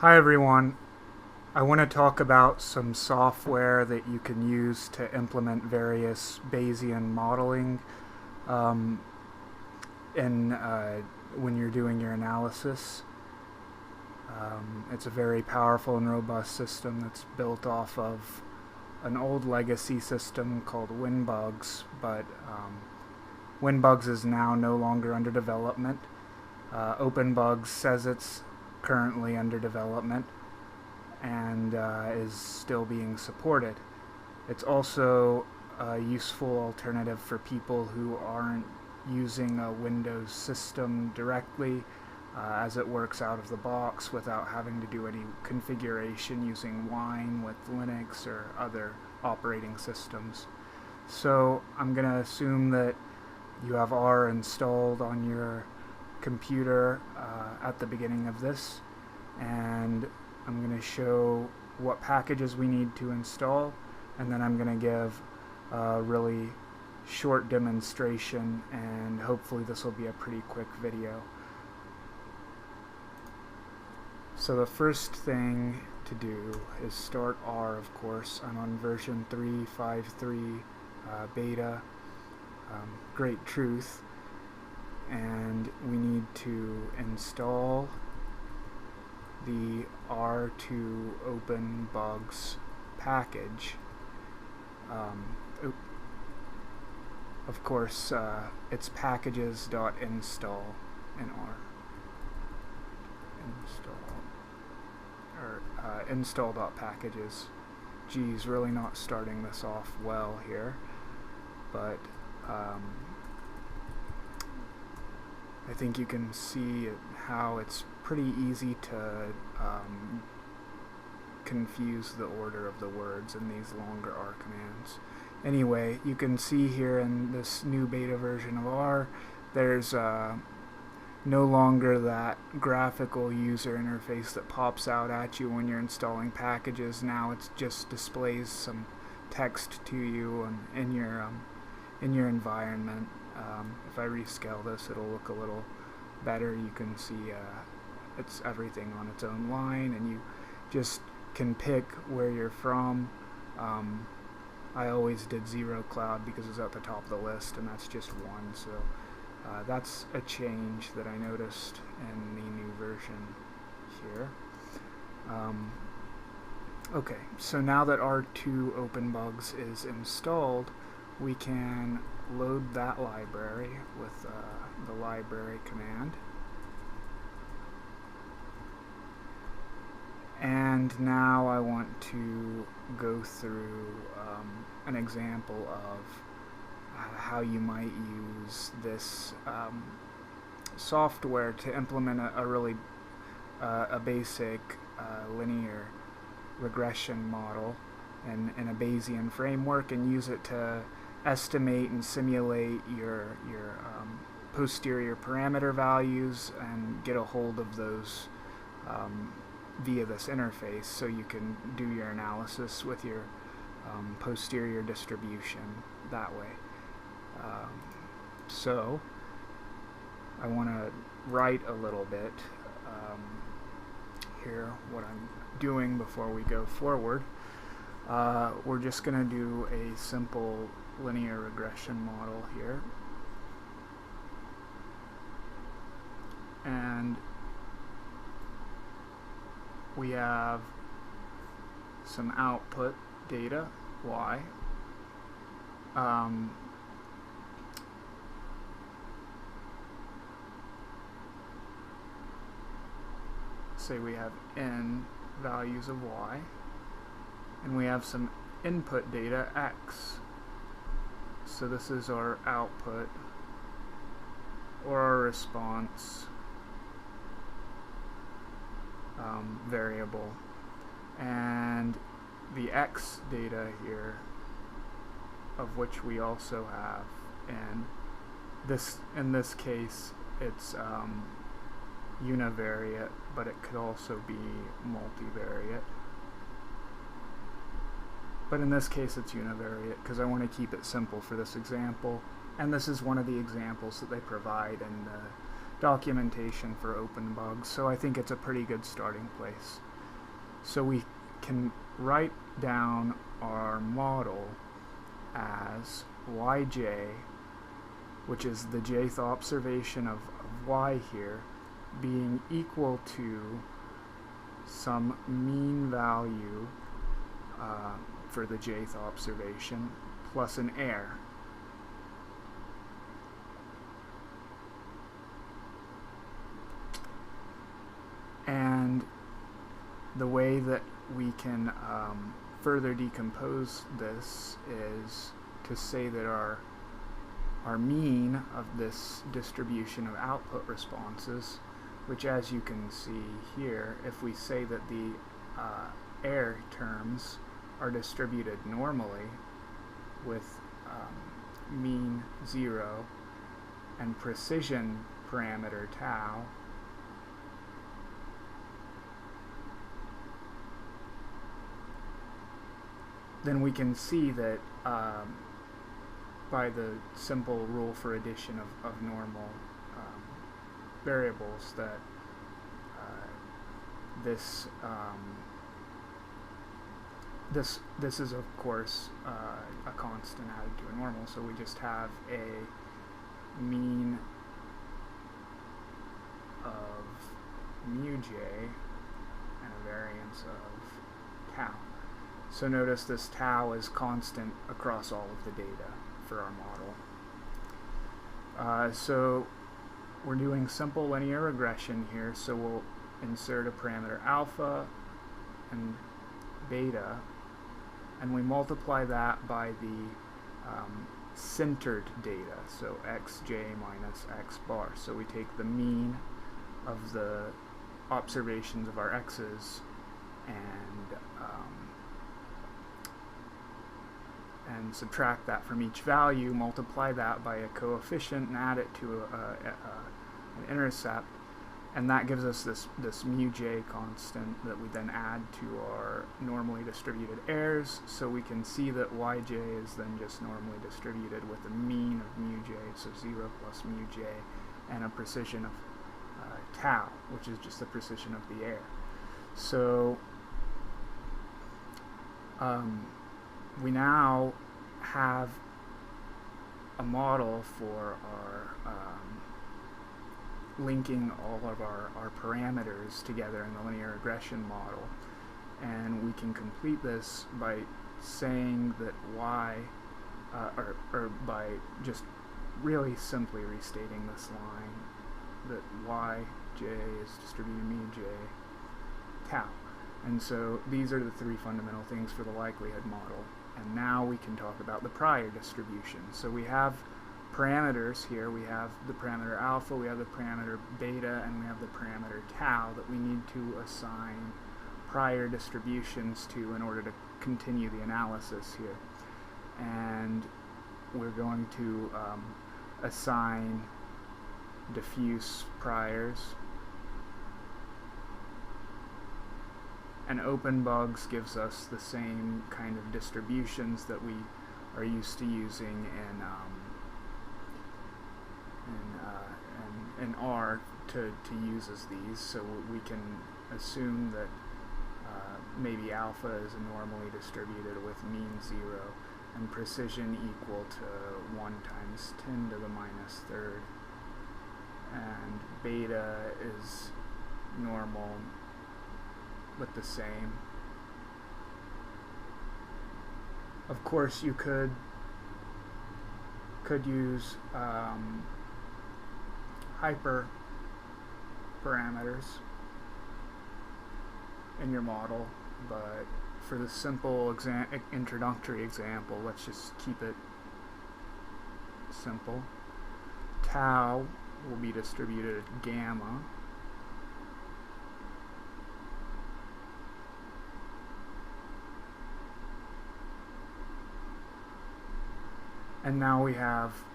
Hi everyone. I want to talk about some software that you can use to implement various Bayesian modeling um, in, when you're doing your analysis. It's a very powerful and robust system that's built off of an old legacy system called WinBUGS, but WinBUGS is now no longer under development. OpenBUGS says it's currently under development and is still being supported. It's also a useful alternative for people who aren't using a Windows system directly, as it works out of the box without having to do any configuration using Wine with Linux or other operating systems. So I'm going to assume that you have R installed on your computer at the beginning of this, and I'm going to show what packages we need to install, and then I'm going to give a really short demonstration, and hopefully this will be a pretty quick video. So the first thing to do is start R, of course. I'm on version 3.5.3 beta, great truth, and we need to install the R2 OpenBUGS package. Of course, it's packages.install in R. Install.packages. Geez, really not starting this off well here, but I think you can see how it's pretty easy to confuse the order of the words in these longer R commands. Anyway, you can see here in this new beta version of R, there's no longer that graphical user interface that pops out at you when you're installing packages. Now it just displays some text to you in your environment. If I rescale this, it'll look a little better. You can see it's everything on its own line, and you just can pick where you're from. I always did 0 cloud because it's at the top of the list, and that's just 1. So that's a change that I noticed in the new version here. Okay, so now that R2 OpenBUGS is installed, we can load that library with the library command. And now I want to go through an example of how you might use this software to implement a really basic linear regression model in a Bayesian framework, and use it to estimate and simulate your posterior parameter values and get a hold of those via this interface, so you can do your analysis with your posterior distribution that way. So I want to write a little bit here what I'm doing before we go forward. We're just going to do a simple linear regression model here, and we have some output data, y. Say we have n values of y, and we have some input data, x. So this is our output, or our response variable, and the x data here, of which we also have, and in this case it's univariate, but it could also be multivariate. But in this case it's univariate because I want to keep it simple for this example, and this is one of the examples that they provide in the documentation for OpenBUGS, so I think it's a pretty good starting place. So we can write down our model as yj, which is the jth observation of y here, being equal to some mean value for the jth observation plus an error. And the way that we can further decompose this is to say that our mean of this distribution of output responses, which, as you can see here, if we say that the error terms are distributed normally with mean 0 and precision parameter tau, then we can see that by the simple rule for addition of normal variables that this is of course a constant added to a normal, so we just have a mean of mu j and a variance of tau. So notice this tau is constant across all of the data for our model. So we're doing simple linear regression here, so we'll insert a parameter alpha and beta, and we multiply that by the centered data, so xj minus x bar. So we take the mean of the observations of our x's and subtract that from each value, multiply that by a coefficient, and add it to an intercept, and that gives us this mu j constant that we then add to our normally distributed errors. So we can see that yj is then just normally distributed with a mean of mu j, so 0 plus mu j, and a precision of tau, which is just the precision of the error. So we now have a model for our linking all of our parameters together in the linear regression model, and we can complete this by saying that y, or by just really simply restating this line, that yj is distributed mu j tau. And so these are the three fundamental things for the likelihood model. And now we can talk about the prior distribution. So we have parameters here. We have the parameter alpha, we have the parameter beta, and we have the parameter tau that we need to assign prior distributions to in order to continue the analysis here. And we're going to assign diffuse priors. And OpenBUGS gives us the same kind of distributions that we are used to using in R to use as these. So we can assume that maybe alpha is normally distributed with mean 0 and precision equal to 1 times 10 to the minus third, and beta is normal with the same. Of course, you could use hyper parameters in your model, but for the simple introductory example, let's just keep it simple. Tau will be distributed at gamma, and now we have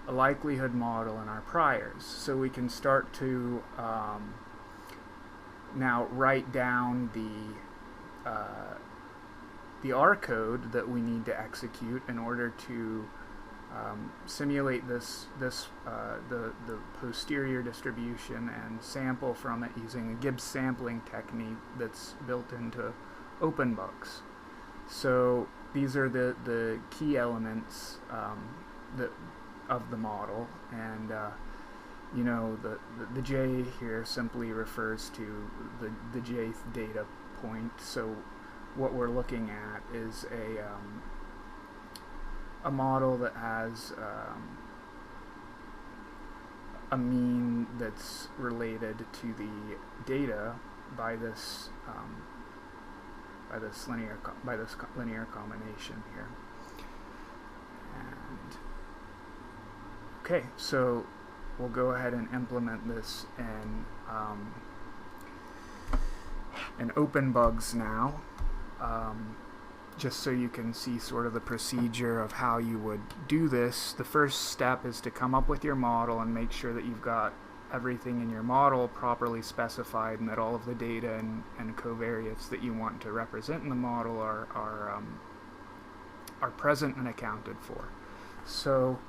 a likelihood model in our priors. So we can start to now write down the R code that we need to execute in order to simulate the posterior distribution and sample from it using a Gibbs sampling technique that's built into OpenBUGS. So these are the key elements of the model, and you know, the J here simply refers to the jth data point. So what we're looking at is a model that has a mean that's related to the data by this linear combination here. And okay, so we'll go ahead and implement this in OpenBUGS now, just so you can see sort of the procedure of how you would do this. The first step is to come up with your model and make sure that you've got everything in your model properly specified and that all of the data and covariates that you want to represent in the model are present and accounted for. So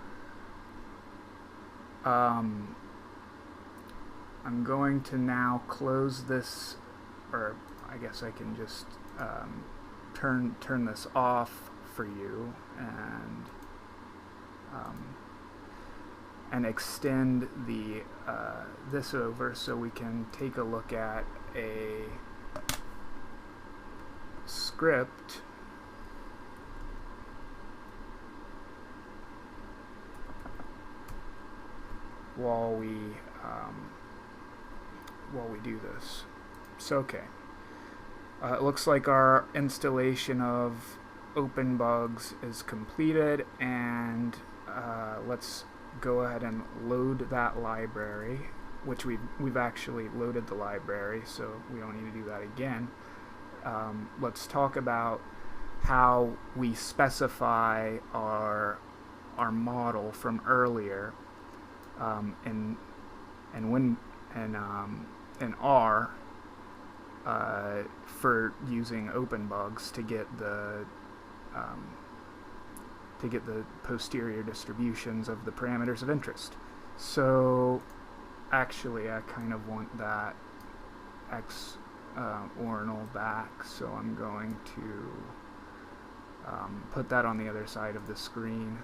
I'm going to now close this, or I guess I can just turn this off for you and extend the this over so we can take a look at a script while we do this. So okay, it looks like our installation of OpenBUGS is completed, and let's go ahead and load that library, which we've actually loaded the library, so we don't need to do that again. Let's talk about how we specify our model from earlier in R for using OpenBUGS to get the posterior distributions of the parameters of interest. So actually I kind of want that x ordinal back, so I'm going to put that on the other side of the screen.